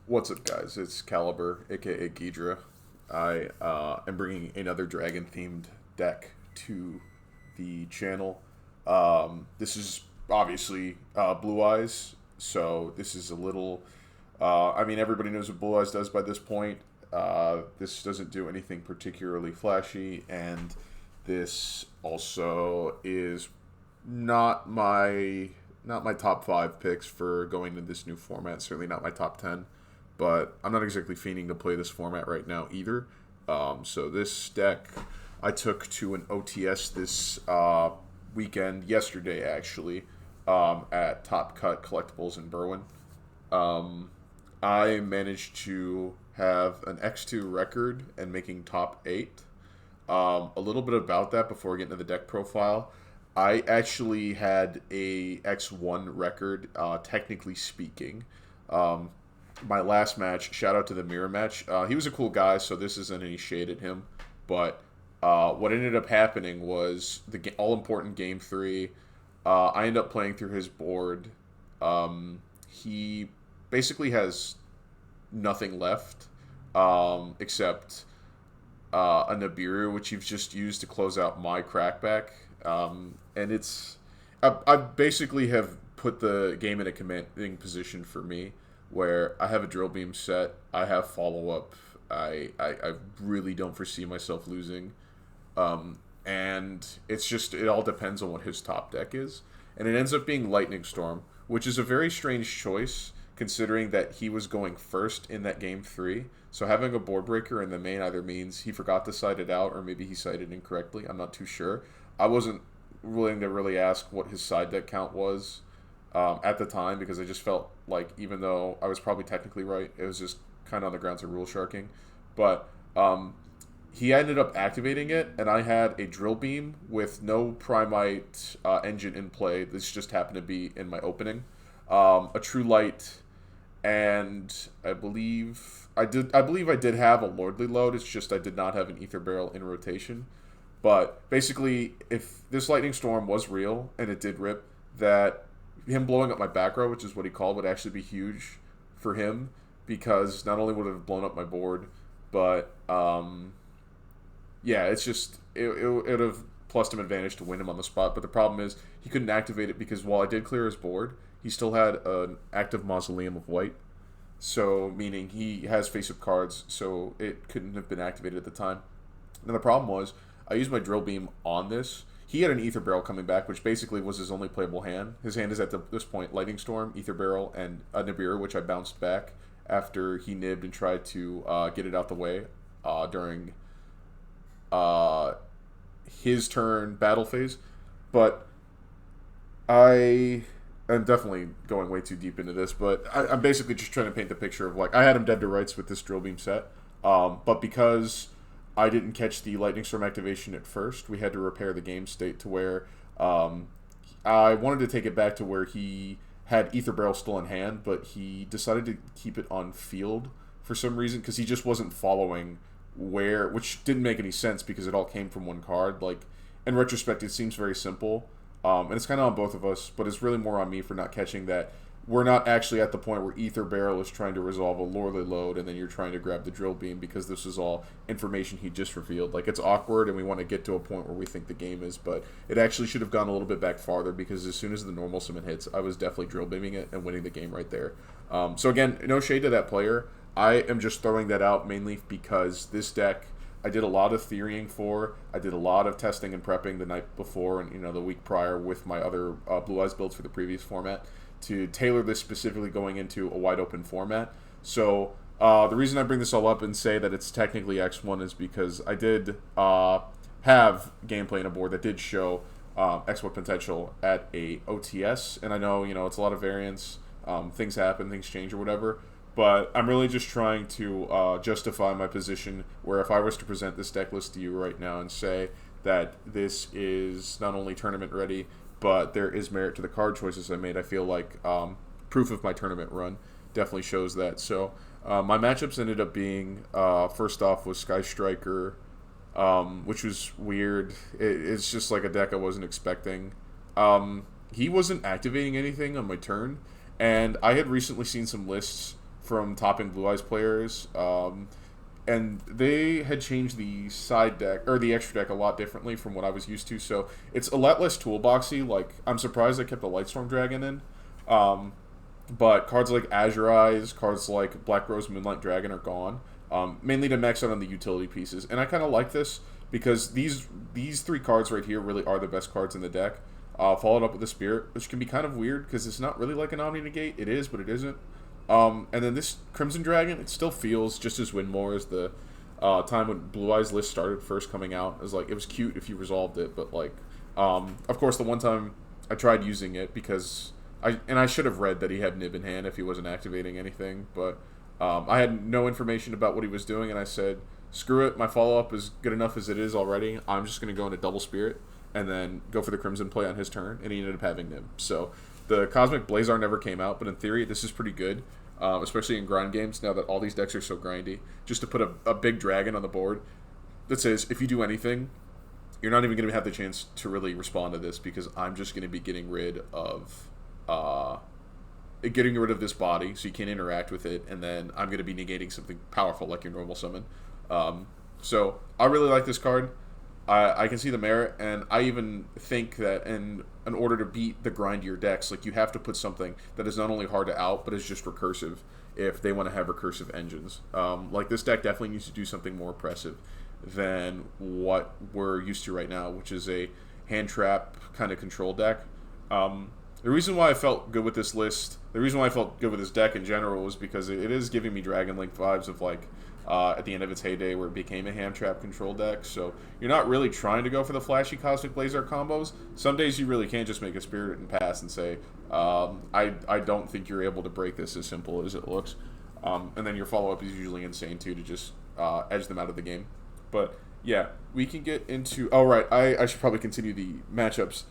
What's up, guys? It's Caliber, aka Ghidra. I am bringing another dragon-themed deck to the channel. This is obviously Blue Eyes, so this is a little. I mean, everybody knows what Blue Eyes does by this point. This doesn't do anything particularly flashy, and this also is not my not my top five picks for going to this new format. Certainly not my top 10, but I'm not exactly fiending to play this format right now either. So this deck I took to an OTS this weekend, yesterday actually, at Top Cut Collectibles in Berwyn. Um, I managed to have an X2 record and making top 8. A little bit about that before we get into the deck profile. I actually had a X1 record, technically speaking. Um, my last match, shout out to the mirror match. He was a cool guy, so this isn't any shade at him. But what ended up happening was the all important game three. I ended up playing through his board. He basically has nothing left except a Nibiru, which you've just used to close out my crackback. And I basically have put the game in a commanding position for me, where I have a drill beam set, I have follow up. I really don't foresee myself losing. And it all depends on what his top deck is. And it ends up being Lightning Storm, which is a very strange choice considering that he was going first in that game three. So having a board breaker in the main either means he forgot to side it out or maybe he sided incorrectly. I'm not too sure. I wasn't willing to really ask what his side deck count was at the time because I just felt like even though I was probably technically right, it was just kind of on the grounds of rule sharking. But he ended up activating it, and I had a drill beam with no Primite engine in play. This just happened to be in my opening. A true light, and I believe I did have a lordly load. It's just I did not have an ether barrel in rotation. But basically, if this lightning storm was real and it did rip, that him blowing up my back row, which is what he called, would actually be huge for him because not only would it have blown up my board, but yeah, it's just it would have plus him advantage to win him on the spot. But the problem is he couldn't activate it because while I did clear his board, he still had an active mausoleum of white. So meaning he has face up cards, so it couldn't have been activated at the time. And the problem was I used my drill beam on this. He had an ether barrel coming back, which basically was his only playable hand. His hand is at this point Lightning Storm, ether barrel, and a Nibiru, which I bounced back after he nibbed and tried to get it out the way during uh, his turn battle phase. But I am definitely going way too deep into this, but I'm basically just trying to paint the picture of like I had him dead to rights with this drill beam set, but because I didn't catch the lightning storm activation at first, we had to repair the game state to where um, I wanted to take it back to where he had ether barrel still in hand, but he decided to keep it on field for some reason because he just wasn't following where, which didn't make any sense because it all came from one card. Like in retrospect, it seems very simple, and it's kind of on both of us, but it's really more on me for not catching that we're not actually at the point where Ether Barrel is trying to resolve a Lorley load and then you're trying to grab the drill beam because this is all information he just revealed. Like, it's awkward and we want to get to a point where we think the game is, but it actually should have gone a little bit back farther because as soon as the normal summon hits, I was definitely drill beaming it and winning the game right there. So again, no shade to that player. I am just throwing that out mainly because this deck I did a lot of theorying for. I did a lot of testing and prepping the night before and the week prior with my other Blue Eyes builds for the previous format to tailor this specifically going into a wide open format. So the reason I bring this all up and say that it's technically X1 is because I did have gameplay in a board that did show X1 potential at a OTS, and I know it's a lot of variance. Things happen, things change, or whatever. But I'm really just trying to justify my position where if I was to present this deck list to you right now and say that this is not only tournament ready, but there is merit to the card choices I made, I feel like proof of my tournament run definitely shows that. So my matchups ended up being, first off was Sky Striker, which was weird. It's just like a deck I wasn't expecting. He wasn't activating anything on my turn, and I had recently seen some lists from topping Blue Eyes players. And they had changed the side deck or the extra deck a lot differently from what I was used to. So it's a lot less toolboxy. Like I'm surprised they kept the Lightstorm Dragon in, but cards like Azure Eyes, cards like Black Rose Moonlight Dragon are gone, mainly to max out on the utility pieces. And I kind of like this because these three cards right here really are the best cards in the deck. Followed up with the Spirit, which can be kind of weird because it's not really like an Omni Negate. It is, but it isn't. And then this Crimson Dragon, it still feels just as win more as the time when Blue Eyes list started first coming out. It was like, it was cute if you resolved it, but like, of course, the one time I tried using it because I should have read that he had Nib in hand if he wasn't activating anything, but I had no information about what he was doing, and I said, screw it, my follow-up is good enough as it is already. I'm just going to go into Double Spirit and then go for the Crimson play on his turn, and he ended up having Nib. So the Cosmic Blazar never came out, but in theory, this is pretty good, especially in grind games, now that all these decks are so grindy. Just to put a big dragon on the board that says, if you do anything, you're not even going to have the chance to really respond to this, because I'm just going to be getting rid of this body, so you can't interact with it, and then I'm going to be negating something powerful like your normal summon. So I really like this card. I can see the merit, and I even think that in order to beat the grindier decks, like, you have to put something that is not only hard to out, but is just recursive if they want to have recursive engines. Like, this deck definitely needs to do something more oppressive than what we're used to right now, which is a hand trap kind of control deck. The reason why I felt good with this list, the reason why I felt good with this deck in general, was because it is giving me Dragon Link vibes of, like, at the end of its heyday where it became a hand trap control deck. So you're not really trying to go for the flashy Cosmic Blazar combos. Some days you really can't just make a Spirit and pass and say, I don't think you're able to break this as simple as it looks. And then your follow-up is usually insane too, to just edge them out of the game. But yeah, we can get into... Oh, right, I should probably continue the matchups.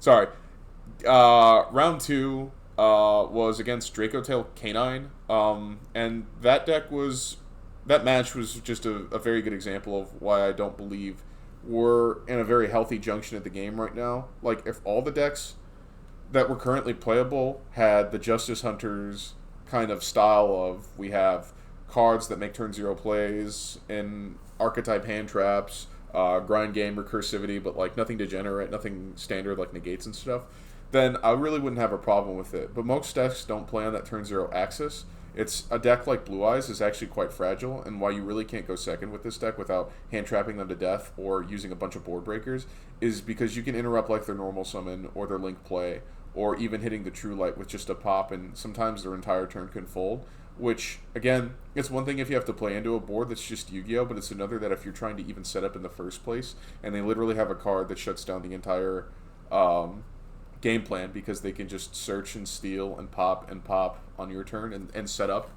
Sorry. Round 2... was against Dracotail Canine, and that match was just a very good example of why I don't believe we're in a very healthy junction of the game right now. Like, if all the decks that were currently playable had the Justice Hunters kind of style of, we have cards that make turn 0 plays in archetype hand traps, grind game recursivity, but like nothing degenerate, nothing standard like negates and stuff, then I really wouldn't have a problem with it. But most decks don't play on that turn 0 axis. It's a deck like Blue Eyes is actually quite fragile, and why you really can't go second with this deck without hand trapping them to death or using a bunch of board breakers is because you can interrupt like their normal summon or their link play, or even hitting the True Light with just a pop, and sometimes their entire turn can fold. Which, again, it's one thing if you have to play into a board that's just Yu-Gi-Oh!, but it's another that if you're trying to even set up in the first place, and they literally have a card that shuts down the entire game plan because they can just search and steal and pop on your turn and set up.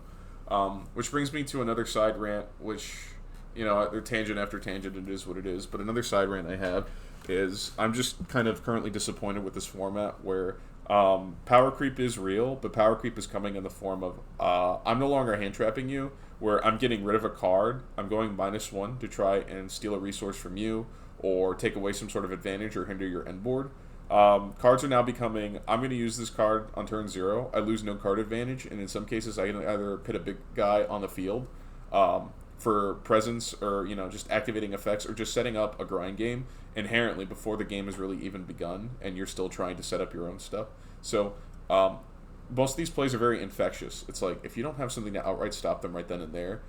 Which brings me to another side rant, which, you know, they're tangent after tangent, it is what it is, but another side rant I have is I'm just kind of currently disappointed with this format where power creep is real, but power creep is coming in the form of I'm no longer hand trapping you, where I'm getting rid of a card, I'm going -1 to try and steal a resource from you, or take away some sort of advantage or hinder your end board. Cards are now becoming, I'm going to use this card on turn 0, I lose no card advantage, and in some cases I can either put a big guy on the field for presence, or, you know, just activating effects, or just setting up a grind game inherently before the game has really even begun, and you're still trying to set up your own stuff. So, most of these plays are very infectious. It's like, if you don't have something to outright stop them right then and there,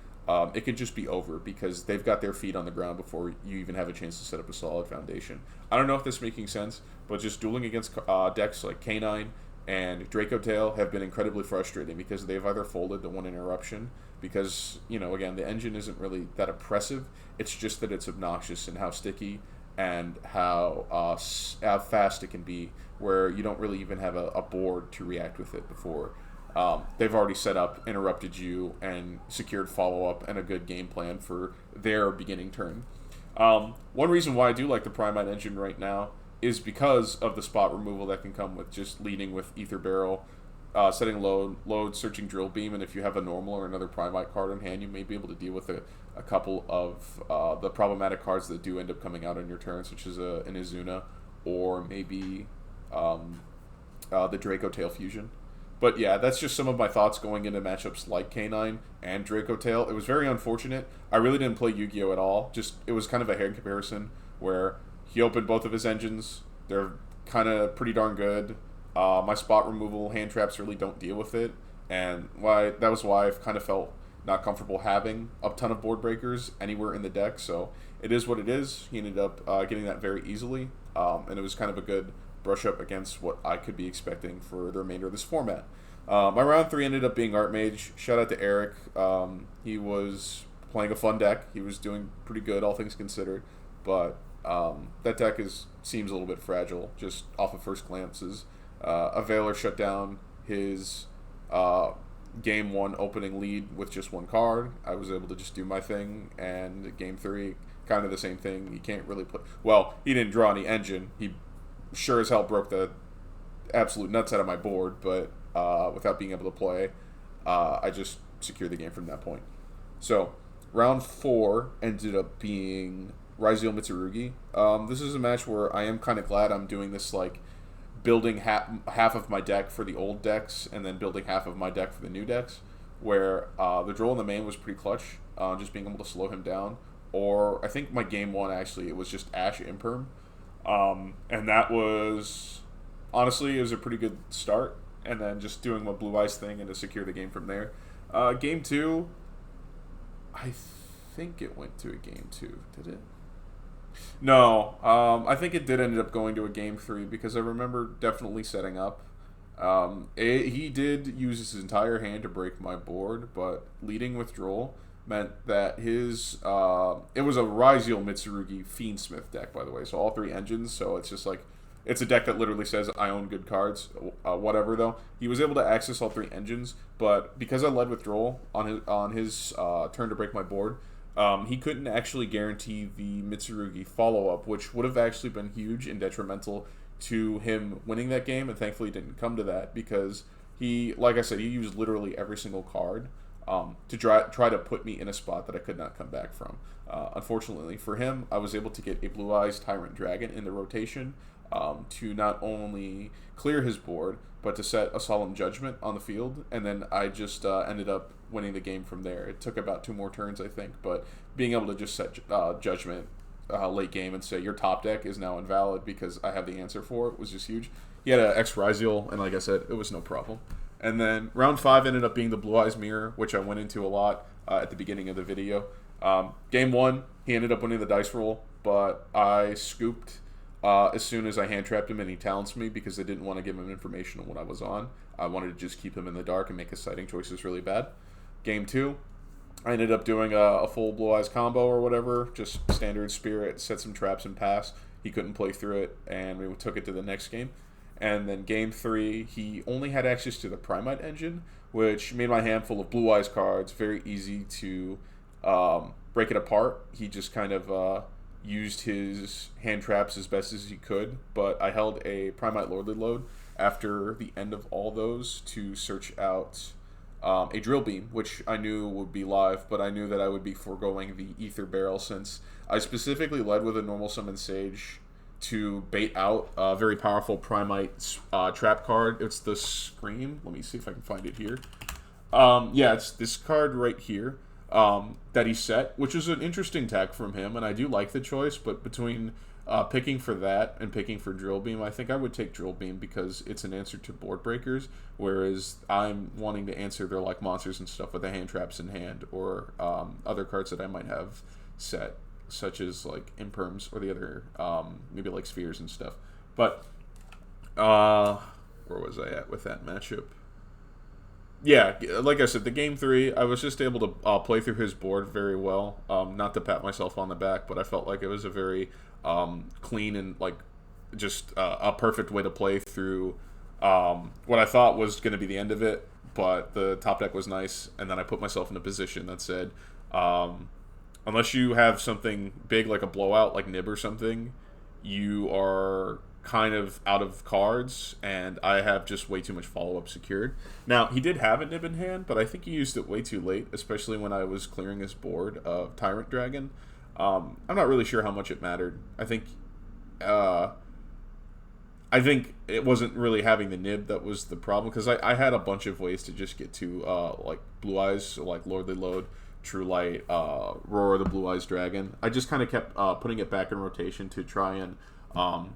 it could just be over because they've got their feet on the ground before you even have a chance to set up a solid foundation. I don't know if this is making sense, but just dueling against decks like Canine and Dracotail have been incredibly frustrating because they've either folded the one interruption because, you know, again, the engine isn't really that oppressive. It's just that it's obnoxious and how sticky and how fast it can be, where you don't really even have a board to react with it before they've already set up, interrupted you, and secured follow-up and a good game plan for their beginning turn. One reason why I do like the Primite engine right now is because of the spot removal that can come with just leading with Ether Barrel, setting load, searching Drill Beam, and if you have a normal or another Primite card in hand, you may be able to deal with a couple of the problematic cards that do end up coming out on your turn, such as an Izuna, or maybe the Dracotail Fusion. But yeah, that's just some of my thoughts going into matchups like K9 and Draco Tail. It was very unfortunate. I really didn't play Yu-Gi-Oh at all. Just it was kind of a hand comparison where he opened both of his engines. They're kind of pretty darn good. My spot removal hand traps really don't deal with it, and that was why I've kind of felt not comfortable having a ton of board breakers anywhere in the deck. So it is what it is. He ended up getting that very easily, and it was kind of a good brush up against what I could be expecting for the remainder of this format. My round 3 ended up being Art Mage. Shout out to Eric. He was playing a fun deck. He was doing pretty good, all things considered, but that deck seems a little bit fragile just off of first glances. A Veiler shut down his game 1 opening lead with just one card. I was able to just do my thing, and game 3, kind of the same thing. He can't really play. Well, he didn't draw any engine. He sure as hell broke the absolute nuts out of my board, but without being able to play, I just secured the game from that point. So, round 4 ended up being Raziel Mitsurugi. This is a match where I am kind of glad I'm doing this, like, building half of my deck for the old decks and then building half of my deck for the new decks, where the draw in the main was pretty clutch, just being able to slow him down. Or I think my game 1, actually, it was just Ash Imperm. And that was, honestly, it was a pretty good start. And then just doing my Blue Eyes thing and to secure the game from there. Game 2, I think it went to a game 2, did it? No, I think it did end up going to a game 3 because I remember definitely setting up. He did use his entire hand to break my board, but leading withdrawal meant that his it was a Raziel Mitsurugi Fiendsmith deck, by the way, so all 3 engines. So it's just like it's a deck that literally says I own good cards. Whatever though, he was able to access all 3 engines, but because I led withdrawal on his turn to break my board. He couldn't actually guarantee the Mitsurugi follow-up, which would have actually been huge and detrimental to him winning that game, and thankfully it didn't come to that because he, like I said, he used literally every single card to try to put me in a spot that I could not come back from. Unfortunately for him, I was able to get a Blue Eyes Tyrant Dragon in the rotation to not only clear his board, but to set a Solemn Judgment on the field, and then I just ended up winning the game from there. It took about 2 more turns, I think, but being able to just set Judgment late game and say your top deck is now invalid because I have the answer for it was just huge. He had an X Raziel, and like I said, it was no problem. And then round 5 ended up being the Blue Eyes Mirror, which I went into a lot at the beginning of the video. Game 1, he ended up winning the dice roll, but I scooped as soon as I hand trapped him and he talents me because I didn't want to give him information on what I was on. I wanted to just keep him in the dark and make his sighting choices really bad. Game 2, I ended up doing a full Blue Eyes combo or whatever, just standard Spirit, set some traps and pass. He couldn't play through it, and we took it to the next game. And then game 3, he only had access to the Primite engine, which made my hand full of Blue Eyes cards very easy to break it apart. He just kind of used his hand traps as best as he could, but I held a Primite Lordly Load after the end of all those to search out a Drill Beam, which I knew would be live, but I knew that I would be foregoing the Ether Barrel since I specifically led with a normal Summon Sage to bait out a very powerful Primite trap card. It's the Scream. Let me see if I can find it here. Yeah, it's this card right here that he set, which is an interesting tech from him, and I do like the choice, but between picking for that and picking for Drill Beam, I think I would take Drill Beam because it's an answer to board breakers, whereas I'm wanting to answer their like monsters and stuff with the hand traps in hand or other cards that I might have set, such as like Imperms or the other maybe like Spheres and stuff. But where was I at with that matchup? Yeah, like I said, the game 3, I was just able to play through his board very well. Not to pat myself on the back, but I felt like it was a very clean and like just a perfect way to play through what I thought was going to be the end of it. But the top deck was nice, and then I put myself in a position that said, unless you have something big like a blowout, like Nib or something, you are kind of out of cards, and I have just way too much follow-up secured. Now, he did have a Nib in hand, but I think he used it way too late, especially when I was clearing his board of Tyrant Dragon. I'm not really sure how much it mattered. I think I think it wasn't really having the nib that was the problem, because I had a bunch of ways to just get to like Blue Eyes, so like Lordly Load, True Light, Roar the Blue Eyes Dragon. I just kind of kept putting it back in rotation to try and um,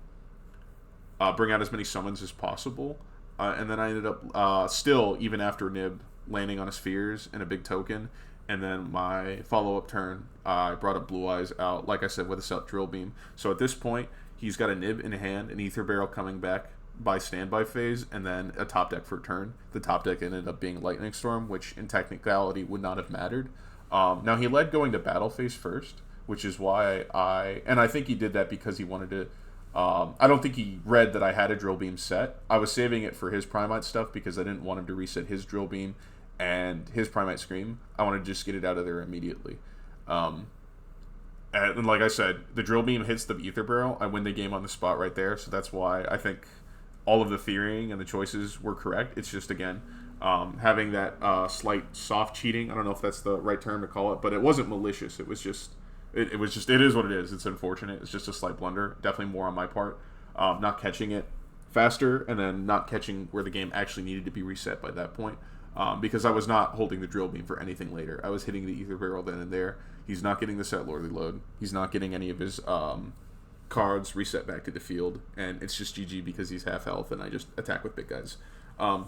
bring out as many summons as possible. And then I ended up still, even after Nib, landing on a Spheres and a big token. And then my follow-up turn, I brought up Blue Eyes out, like I said, with a Set Drill Beam. So at this point, he's got a Nib in hand, an Ether Barrel coming back by standby phase, and then a top deck for turn. The top deck ended up being Lightning Storm, which in technicality would not have mattered. Now, he led going to battle phase first, which is why I think he did that because he wanted to. I don't think he read that I had a Drill Beam set. I was saving it for his Primite stuff because I didn't want him to reset his Drill Beam and his Primite Scream. I wanted to just get it out of there immediately. And like I said, the Drill Beam hits the Ether Barrel. I win the game on the spot right there. So that's why I think all of the theorying and the choices were correct. It's just, again, having that slight soft cheating. I don't know if that's the right term to call it, but it wasn't malicious. It was just... It is what it is. It's unfortunate. It's just a slight blunder. Definitely more on my part. Not catching it faster, and then not catching where the game actually needed to be reset by that point. Because I was not holding the Drill Beam for anything later. I was hitting the Ether Barrel then and there. He's not getting the set Lordly Load. He's not getting any of his cards reset back to the field. And it's just GG because he's half health, and I just attack with big guys. On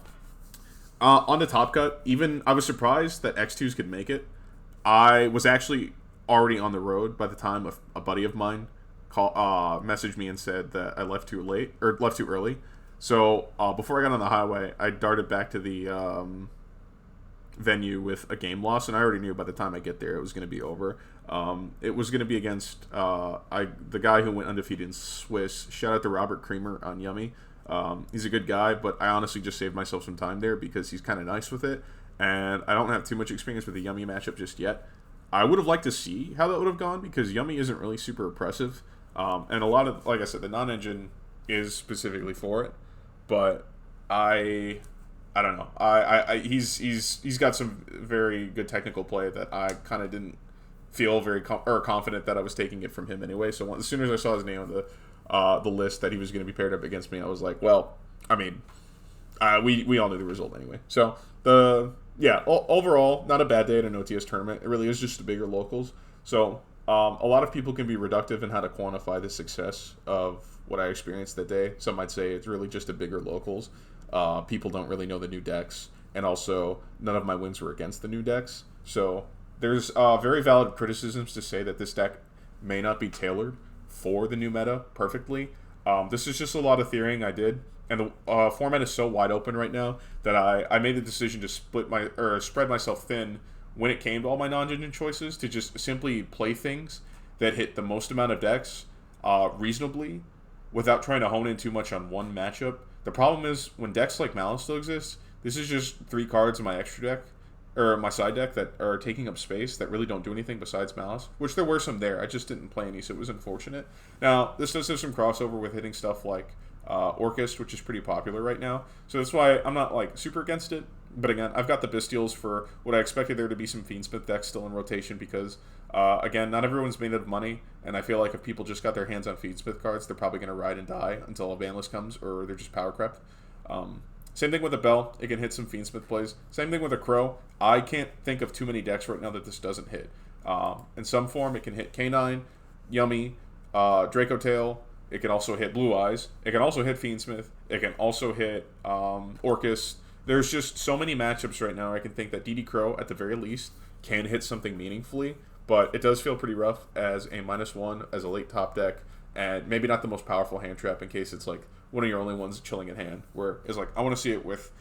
the top cut, even I was surprised that X2s could make it. I was actually already on the road by the time a buddy of mine messaged me and said that I left too early. So before I got on the highway, I darted back to the venue with a game loss, and I already knew by the time I get there it was going to be over. It was going to be against the guy who went undefeated in Swiss. Shout out to Robert Creamer on Yummy. He's a good guy, but I honestly just saved myself some time there because he's kind of nice with it, and I don't have too much experience with the Yummy matchup just yet. I would have liked to see how that would have gone because Yummy isn't really super oppressive, and a lot of, like I said, the non-engine is specifically for it. But I don't know. He's got some very good technical play that I kind of didn't feel very confident that I was taking it from him anyway. So as soon as I saw his name on the list that he was going to be paired up against me, I was like, well, I mean, we all knew the result anyway. So overall, not a bad day at an OTS tournament. It really is just the bigger locals. So a lot of people can be reductive in how to quantify the success of what I experienced that day. Some might say it's really just a bigger locals. People don't really know the new decks, and also none of my wins were against the new decks. So there's very valid criticisms to say that this deck may not be tailored for the new meta perfectly. This is just a lot of theorying I did. And the format is so wide open right now that I made the decision to spread myself thin when it came to all my non-engine choices, to just simply play things that hit the most amount of decks reasonably without trying to hone in too much on one matchup. The problem is when decks like Malice still exist, this is just 3 cards in my extra deck, or my side deck, that are taking up space that really don't do anything besides Malice, which there were some there. I just didn't play any, so it was unfortunate. Now, this does have some crossover with hitting stuff like Orcust, which is pretty popular right now, so that's why I'm not like super against it. But again, I've got the Bestials for what I expected there to be some Fiendsmith decks still in rotation because again, not everyone's made of money, and I feel like if people just got their hands on Fiendsmith cards, they're probably going to ride and die until a Vandalist comes, or they're just power crept. Same thing with a Bell, it can hit some Fiendsmith plays. Same thing with a Crow. I can't think of too many decks right now that this doesn't hit. In some form, it can hit K9, Yummy, Draco Tail. It can also hit Blue Eyes. It can also hit Fiendsmith. It can also hit Orcust. There's just so many matchups right now. I can think that DD Crow, at the very least, can hit something meaningfully, but it does feel pretty rough as a -1, as a late top deck, and maybe not the most powerful hand trap in case it's like one of your only ones chilling in hand, where it's like, I want to see it with,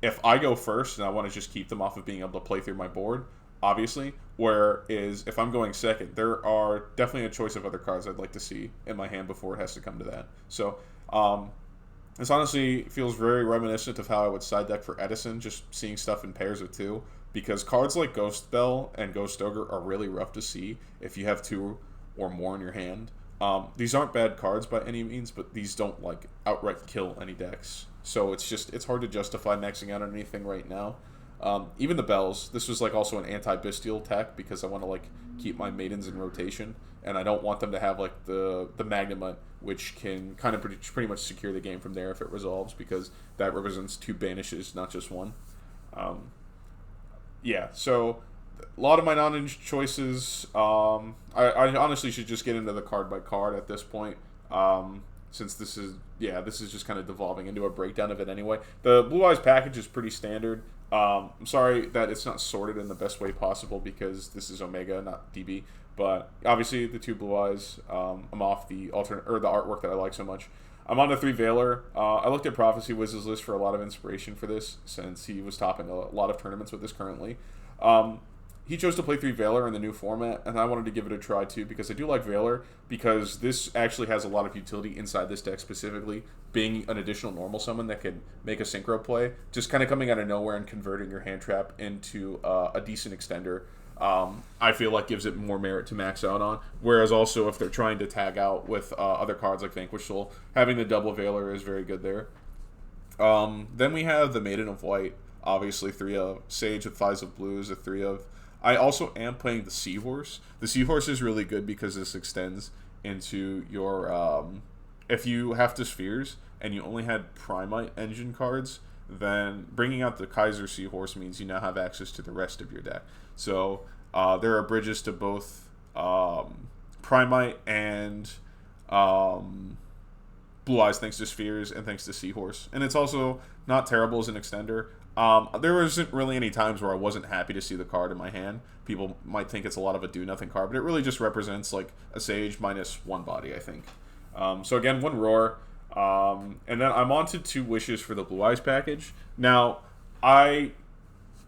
if I go first and I want to just keep them off of being able to play through my board, obviously, whereas if I'm going second, there are definitely a choice of other cards I'd like to see in my hand before it has to come to that. So, this honestly feels very reminiscent of how I would side deck for Edison, just seeing stuff in pairs of 2, because cards like Ghost Bell and Ghost Ogre are really rough to see if you have 2 or more in your hand. These aren't bad cards by any means, but these don't like outright kill any decks. So it's hard to justify maxing out on anything right now. Even the bells. This was like also an anti-bestial tech because I want to like keep my maidens in rotation, and I don't want them to have like the Magnemite, which can kind of pretty much secure the game from there if it resolves, because that represents 2 banishes, not just 1. Yeah, so a lot of my non-ninja choices. I honestly should just get into the card by card at this point. Since this is just kind of devolving into a breakdown of it anyway. The Blue Eyes package is pretty standard. I'm sorry that it's not sorted in the best way possible because this is Omega, not DB. But obviously the 2 Blue Eyes. I'm off the alternate or the artwork that I like so much. I'm on the 3 Veiler. I looked at Prophecy Wiz's list for a lot of inspiration for this, since he was topping a lot of tournaments with this currently. He chose to play 3 Veiler in the new format, and I wanted to give it a try too, because I do like Veiler, because this actually has a lot of utility inside this deck specifically, being an additional normal summon that can make a synchro play, just kind of coming out of nowhere and converting your hand trap into a decent extender. I feel like gives it more merit to max out on, whereas also if they're trying to tag out with other cards like Vanquish Soul, having the double Veiler is very good there. Then we have the Maiden of White, obviously 3 of Sage with Thighs of Blue is a 3 of. I also am playing the Seahorse. The Seahorse is really good because this extends into your, if you have to Spheres and you only had Primite engine cards, then bringing out the Kaiser Seahorse means you now have access to the rest of your deck. So there are bridges to both Primite and Blue Eyes thanks to Spheres and thanks to Seahorse. And it's also not terrible as an extender. There wasn't really any times where I wasn't happy to see the card in my hand. People might think it's a lot of a do-nothing card, but it really just represents like a Sage minus 1 body, I think. So again, 1 Roar. And then I'm on to 2 Wishes for the Blue Eyes package. Now, I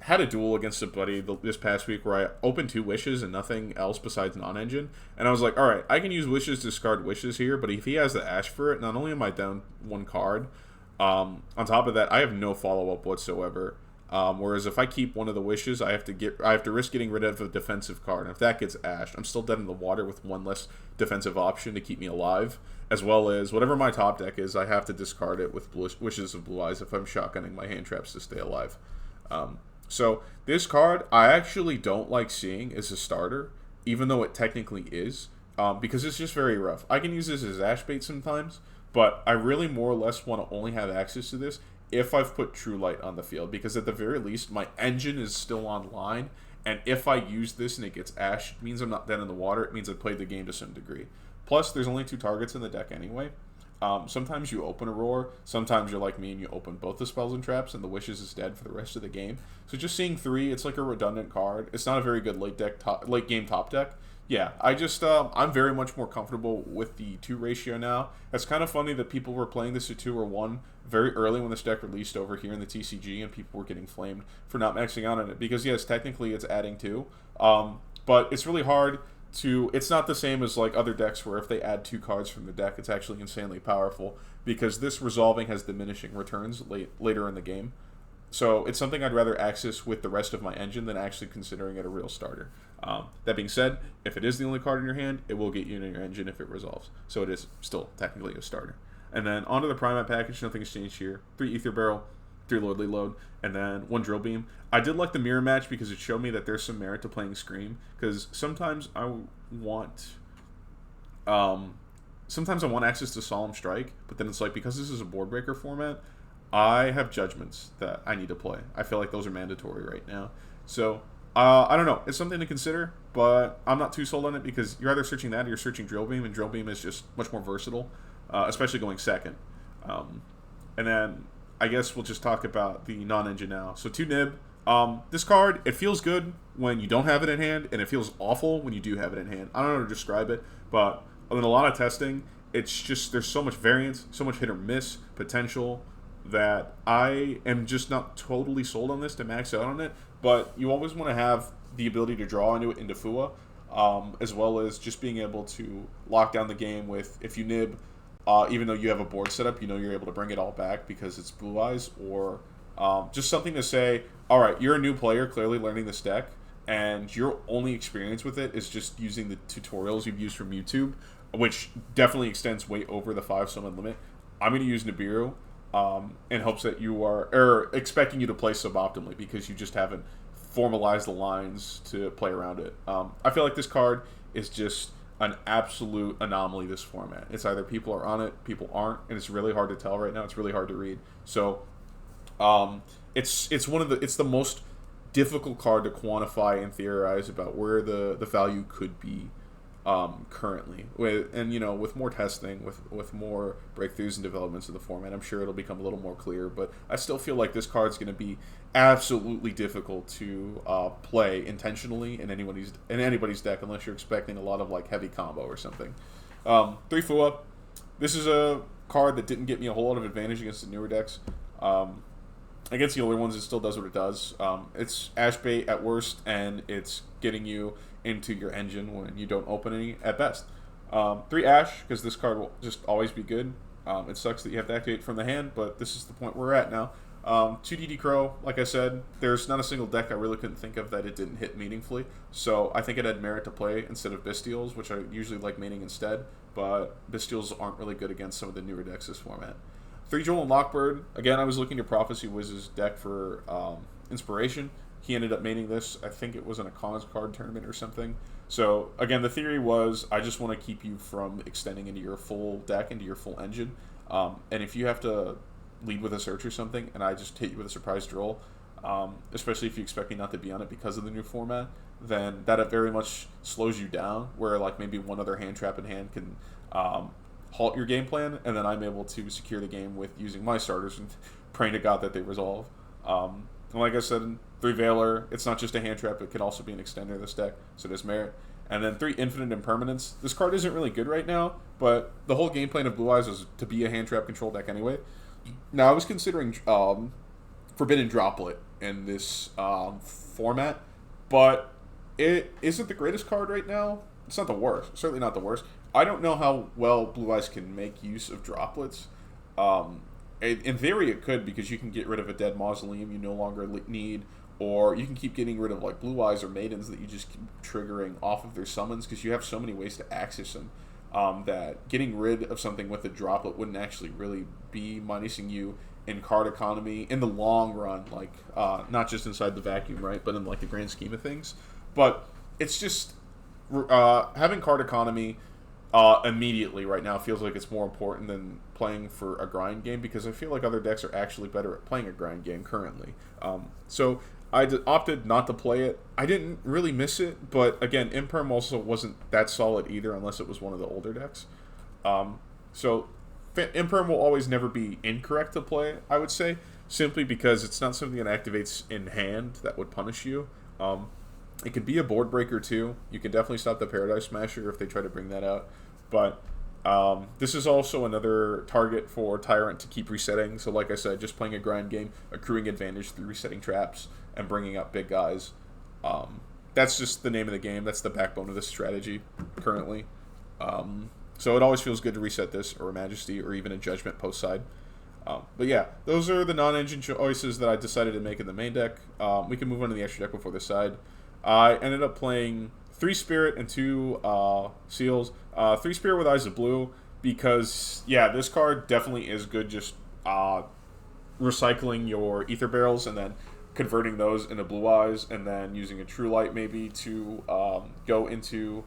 had a duel against a buddy this past week where I opened 2 Wishes and nothing else besides non-engine. And I was like, alright, I can use Wishes to discard Wishes here, but if he has the Ash for it, not only am I down 1 card, on top of that, I have no follow-up whatsoever. Whereas if I keep one of the Wishes, I have to risk getting rid of a defensive card. And if that gets ashed, I'm still dead in the water with 1 less defensive option to keep me alive. As well as whatever my top deck is, I have to discard it with Wishes of Blue Eyes if I'm shotgunning my hand traps to stay alive. So this card, I actually don't like seeing as a starter, even though it technically is, because it's just very rough. I can use this as Ash bait sometimes, but I really more or less want to only have access to this if I've put True Light on the field, because at the very least, my engine is still online, and if I use this and it gets Ash, it means I'm not dead in the water, it means I played the game to some degree. Plus, there's only 2 targets in the deck anyway. Sometimes you open a Roar, sometimes you're like me and you open both the spells and traps, and the Wishes is dead for the rest of the game. So just seeing 3, it's like a redundant card. It's not a very good late game top deck. Yeah, I'm very much more comfortable with the 2 ratio now. It's kind of funny that people were playing this at 2 or 1 very early when this deck released over here in the TCG, and people were getting flamed for not maxing out on it. Because yes, technically it's adding 2, but it's really hard to. It's not the same as like other decks where if they add 2 cards from the deck, it's actually insanely powerful. Because this resolving has diminishing returns later in the game. So it's something I'd rather access with the rest of my engine than actually considering it a real starter. That being said, if it is the only card in your hand, it will get you in your engine if it resolves. So it is still technically a starter. And then onto the Primite package, nothing has changed here. 3 Ether Barrel, 3 Lordly Load, and then 1 Drill Beam. I did like the mirror match because it showed me that there's some merit to playing Scream, because sometimes I want access to Solemn Strike, but then it's like, because this is a board breaker format, I have judgments that I need to play. I feel like those are mandatory right now. So, I don't know. It's something to consider, but I'm not too sold on it because you're either searching that or you're searching Drill Beam, and Drill Beam is just much more versatile, especially going second. And then I guess we'll just talk about the non-engine now. So 2 Nib. This card, it feels good when you don't have it in hand, and it feels awful when you do have it in hand. I don't know how to describe it, but in a lot of testing, it's just, there's so much variance, so much hit or miss potential, that I am just not totally sold on this to max out on it. But you always want to have the ability to draw into it into Fua, as well as just being able to lock down the game with, if you nib, even though you have a board setup, you know you're able to bring it all back because it's Blue Eyes, or just something to say, alright, you're a new player clearly learning this deck, and your only experience with it is just using the tutorials you've used from YouTube, which definitely extends way over the 5 summon limit. I'm going to use Nibiru. in hopes that you are, or expecting you to play suboptimally because you just haven't formalized the lines to play around it. I feel like this card is just an absolute anomaly, this format. It's either people are on it, people aren't, and it's really hard to tell right now. It's really hard to read. So it's the most difficult card to quantify and theorize about where the value could be currently. With more testing, with more breakthroughs and developments of the format, I'm sure it'll become a little more clear. But I still feel like this card's going to be absolutely difficult to play intentionally in anybody's deck unless you're expecting a lot of like heavy combo or something. 3 Fua. This is a card that didn't get me a whole lot of advantage against the newer decks. Against the older ones, it still does what it does. It's Ash Bait at worst, and it's getting you into your engine when you don't open any at best. 3 Ash, because this card will just always be good. It sucks that you have to activate from the hand, but this is the point we're at now. 2 DD Crow, like I said, there's not a single deck I really couldn't think of that it didn't hit meaningfully. So I think it had merit to play instead of Bestials, which I usually like maining instead. But Bestials aren't really good against some of the newer decks this format. 3 Joel and Lockbird. Again, I was looking to Prophecy Wiz's deck for inspiration. He ended up maining this. I think it was in a Cons card tournament or something. So, again, the theory was I just want to keep you from extending into your full deck, into your full engine. And if you have to lead with a search or something, and I just hit you with a surprise drill, especially if you expect me not to be on it because of the new format, then that very much slows you down, where like maybe one other hand trap in hand can halt your game plan, and then I'm able to secure the game with using my starters and praying to God that they resolve. And like I said, 3 Veiler, it's not just a hand trap, it can also be an extender of this deck, so there's merit. And then 3 Infinite Impermanence. This card isn't really good right now, but the whole game plan of Blue Eyes was to be a hand trap control deck anyway. Now, I was considering Forbidden Droplet in this format, but it isn't the greatest card right now. It's not the worst. Certainly not the worst. I don't know how well Blue Eyes can make use of droplets. In theory, it could, because you can get rid of a dead Mausoleum you no longer need, or you can keep getting rid of like Blue Eyes or Maidens that you just keep triggering off of their summons, because you have so many ways to access them. That getting rid of something with a droplet wouldn't actually really be minusing you in card economy in the long run, like not just inside the vacuum, right, but in like the grand scheme of things. But it's just having card economy immediately right now feels like it's more important than playing for a grind game, because I feel like other decks are actually better at playing a grind game currently. So I opted not to play it. I didn't really miss it, but again, Imperm also wasn't that solid either, unless it was one of the older decks. So Imperm will always never be incorrect to play, I would say, simply because it's not something that activates in hand that would punish you. It could be a board breaker too. You can definitely stop the Paradise Smasher if they try to bring that out. But this is also another target for Tyrant to keep resetting. So like I said, just playing a grind game, accruing advantage through resetting traps and bringing up big guys. That's just the name of the game. That's the backbone of this strategy currently. So it always feels good to reset this, or a Majesty, or even a Judgment post side. But yeah, those are the non-engine choices that I decided to make in the main deck. We can move on to the extra deck before this side. I ended up playing 3 Spirit and 2 Seals. 3 Spirit with Eyes of Blue, because, yeah, this card definitely is good just recycling your Ether Barrels and then converting those into Blue Eyes, and then using a True Light maybe to go into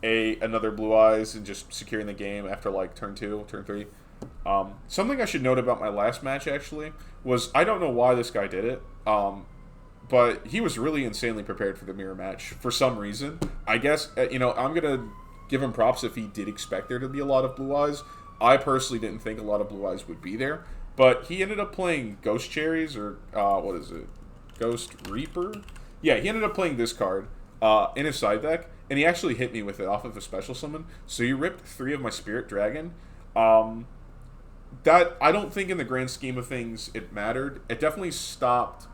another Blue Eyes and just securing the game after like turn 2, turn 3. Something I should note about my last match, actually, was I don't know why this guy did it. But he was really insanely prepared for the mirror match for some reason. I guess, I'm going to give him props if he did expect there to be a lot of Blue Eyes. I personally didn't think a lot of Blue Eyes would be there. But he ended up playing Ghost Cherries, or what is it? Ghost Reaper? Yeah, he ended up playing this card in his side deck, and he actually hit me with it off of a special summon. So he ripped 3 of my Spirit Dragon. That, I don't think in the grand scheme of things it mattered. It definitely stopped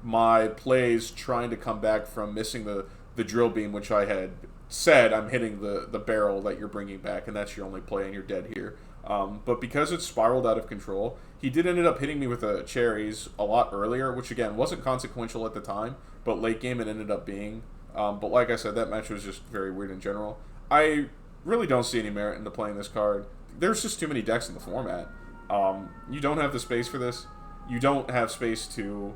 my plays trying to come back from missing the drill beam, which I had said I'm hitting the barrel that you're bringing back, and that's your only play, and you're dead here. But because it spiraled out of control, he did ended up hitting me with the cherries a lot earlier, which again wasn't consequential at the time, but late game it ended up being. But like I said, that match was just very weird in general. I really don't see any merit into playing this card. There's just too many decks in the format. You don't have the space for this. You don't have space to.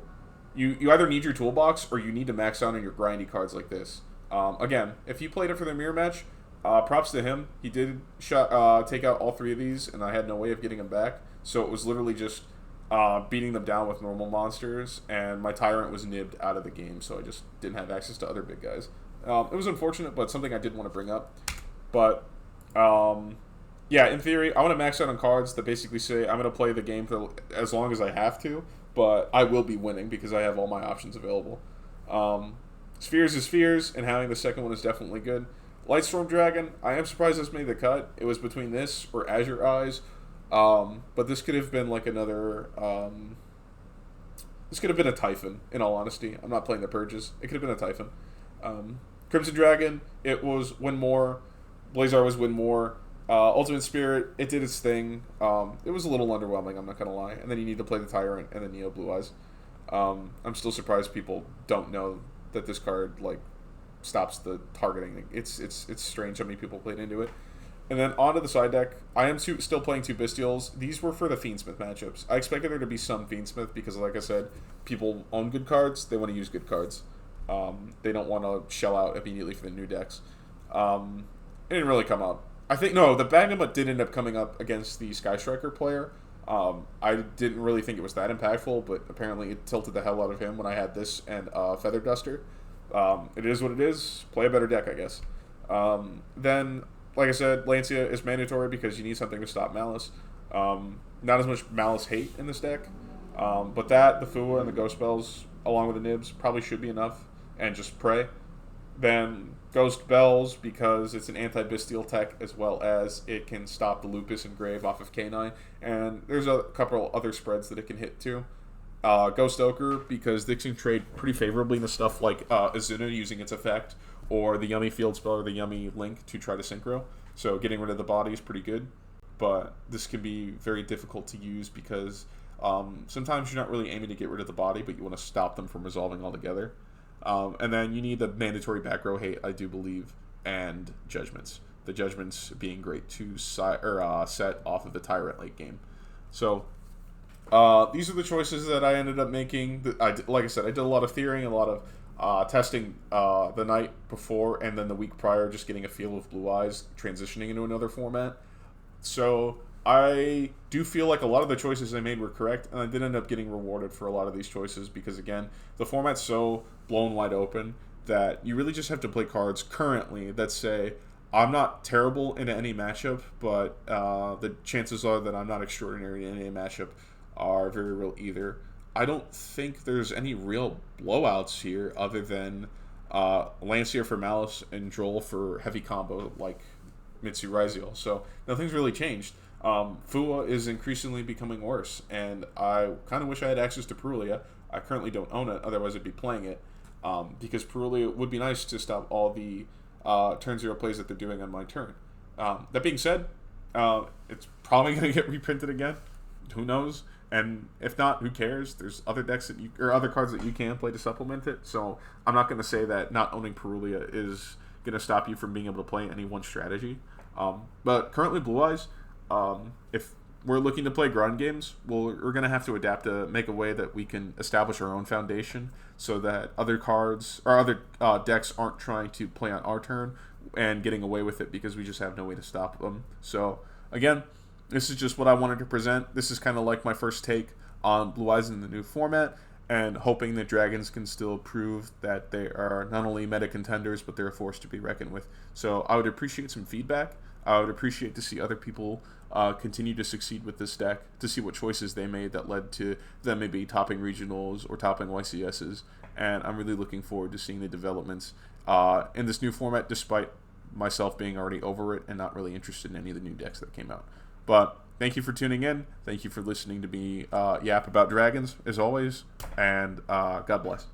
You either need your toolbox or you need to max out on your grindy cards like this. Again, if he played it for the mirror match, props to him. He did take out all 3 of these, and I had no way of getting him back. So it was literally just beating them down with normal monsters, and my Tyrant was nibbed out of the game, so I just didn't have access to other big guys. It was unfortunate, but something I did want to bring up. But yeah, in theory, I want to max out on cards that basically say I'm going to play the game for as long as I have to, but I will be winning because I have all my options available. Spheres is Spheres, and having the second one is definitely good. Lightstorm Dragon, I am surprised this made the cut. It was between this or Azure Eyes, but this could have been like another... this could have been a Typhon, in all honesty. I'm not playing the Purges. It could have been a Typhon. Crimson Dragon, it was win more. Blazar was win more. Ultimate Spirit, it did its thing. It was a little underwhelming, I'm not going to lie. And then you need to play the Tyrant and the Neo Blue Eyes. I'm still surprised people don't know that this card like stops the targeting. It's strange how many people played into it. And then onto the side deck, I am still playing 2 Bestials. These were for the Fiendsmith matchups. I expected there to be some Fiendsmith because, like I said, people own good cards. They want to use good cards. They don't want to shell out immediately for the new decks. It didn't really come up. I think, no, the Bagnamut did end up coming up against the Sky Striker player. I didn't really think it was that impactful, but apparently it tilted the hell out of him when I had this and Feather Duster. It is what it is. Play a better deck, I guess. Then, like I said, Lancia is mandatory because you need something to stop Malice. Not as much Malice hate in this deck, but that, the Fua, and the Ghost Spells, along with the Nibs, probably should be enough, and just pray. Then Ghost Bells, because it's an anti-Bestial tech, as well as it can stop the Lupus and Grave off of K9, and there's a couple other spreads that it can hit too. Ghost Ochre, because this can trade pretty favorably into stuff like Azuna using its effect, or the Yummy Field Spell or the Yummy Link to try to Synchro. So getting rid of the body is pretty good, but this can be very difficult to use because sometimes you're not really aiming to get rid of the body, but you want to stop them from resolving altogether. And then you need the mandatory back row hate, I do believe, and Judgments. The Judgments being great to set off of the Tyrant late game. So these are the choices that I ended up making. Like I said, I did a lot of theorying, a lot of testing the night before and then the week prior, just getting a feel of Blue Eyes transitioning into another format. So I do feel like a lot of the choices I made were correct, and I did end up getting rewarded for a lot of these choices because, again, the format's so blown wide open that you really just have to play cards currently that say, I'm not terrible in any matchup, but the chances are that I'm not extraordinary in any matchup are very real either. I don't think there's any real blowouts here other than Lancia for Malice and Droll for heavy combo like Mitsu Raiziel. So nothing's really changed. Fua is increasingly becoming worse, and I kind of wish I had access to Perulia. I currently don't own it, otherwise I'd be playing it, because Perulia would be nice to stop all the turn 0 plays that they're doing on my turn. That being said, it's probably going to get reprinted again. Who knows? And if not, who cares? There's other decks that other cards that you can play to supplement it. So I'm not going to say that not owning Perulia is going to stop you from being able to play any one strategy. But currently, Blue Eyes, if we're looking to play grind games, we're going to have to adapt to make a way that we can establish our own foundation so that other cards or other decks aren't trying to play on our turn and getting away with it because we just have no way to stop them. So again, this is just what I wanted to present. This is kind of like my first take on Blue Eyes in the new format, and hoping that Dragons can still prove that they are not only meta contenders, but they're a force to be reckoned with. So I would appreciate some feedback. I would appreciate to see other people continue to succeed with this deck, to see what choices they made that led to them maybe topping regionals or topping YCSs. And I'm really looking forward to seeing the developments in this new format, despite myself being already over it and not really interested in any of the new decks that came out. But thank you for tuning in. Thank you for listening to me yap about dragons, as always. And God bless.